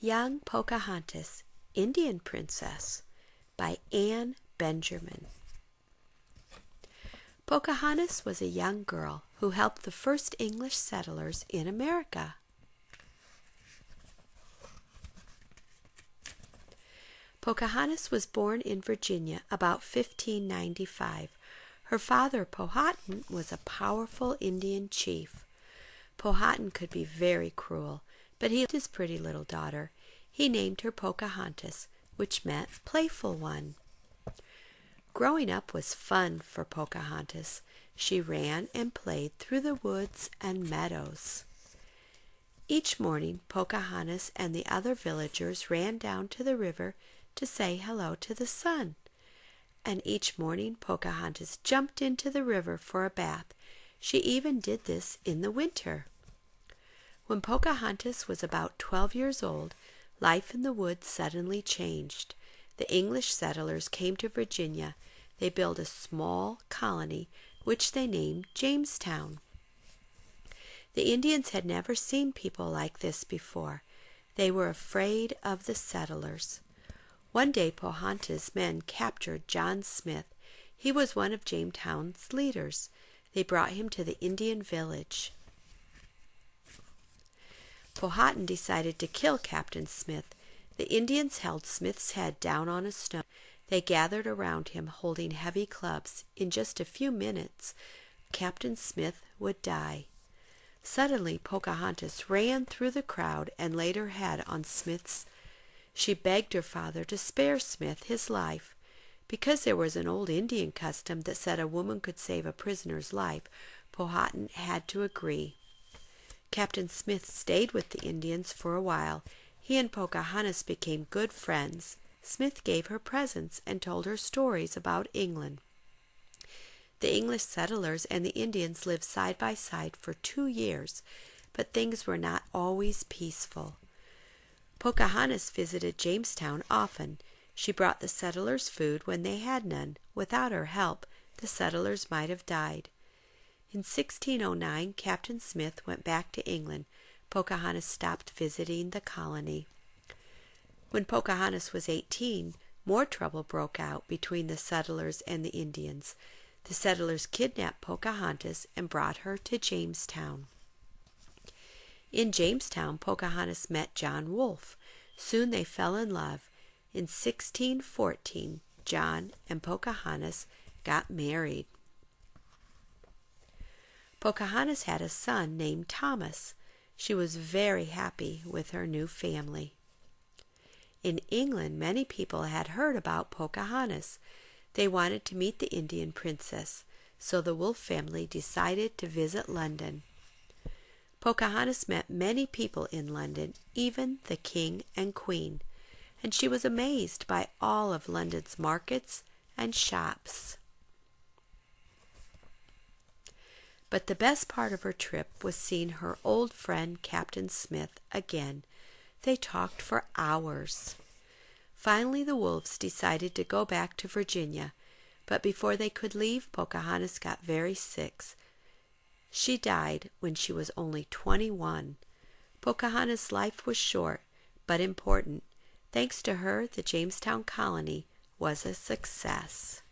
Young Pocahontas, Indian Princess by Anne Benjamin. Pocahontas was a young girl who helped the first English settlers in America. Pocahontas was born in Virginia about 1595. Her father, Powhatan, was a powerful Indian chief. Powhatan could be very cruel, but he loved his pretty little daughter. He named her Pocahontas, which meant playful one. Growing up was fun for Pocahontas. She ran and played through the woods and meadows. Each morning, Pocahontas and the other villagers ran down to the river to say hello to the sun. And each morning, Pocahontas jumped into the river for a bath. She even did this in the winter. When Pocahontas was about 12 years old, life in the woods suddenly changed. The English settlers came to Virginia. They built a small colony, which they named Jamestown. The Indians had never seen people like this before. They were afraid of the settlers. One day Pocahontas' men captured John Smith. He was one of Jamestown's leaders. They brought him to the Indian village. Powhatan decided to kill Captain Smith. The Indians held Smith's head down on a stone. They gathered around him holding heavy clubs. In just a few minutes, Captain Smith would die. Suddenly, Pocahontas ran through the crowd and laid her head on Smith's. She begged her father to spare Smith his life. Because there was an old Indian custom that said a woman could save a prisoner's life, Powhatan had to agree. Captain Smith stayed with the Indians for a while. He and Pocahontas became good friends. Smith gave her presents and told her stories about England. The English settlers and the Indians lived side by side for 2 years, but things were not always peaceful. Pocahontas visited Jamestown often. She brought the settlers food when they had none. Without her help, the settlers might have died. In 1609, Captain Smith went back to England. Pocahontas stopped visiting the colony. When Pocahontas was 18, more trouble broke out between the settlers and the Indians. The settlers kidnapped Pocahontas and brought her to Jamestown. In Jamestown, Pocahontas met John Rolfe. Soon they fell in love. In 1614, John and Pocahontas got married. Pocahontas had a son named Thomas. She was very happy with her new family. In England, many people had heard about Pocahontas. They wanted to meet the Indian princess, so the Wolfe family decided to visit London. Pocahontas met many people in London, even the king and queen, and she was amazed by all of London's markets and shops. But the best part of her trip was seeing her old friend Captain Smith again. They talked for hours. Finally, the Wolves decided to go back to Virginia, but before they could leave, Pocahontas got very sick. She died when she was only 21. Pocahontas' life was short, but important. Thanks to her, the Jamestown colony was a success.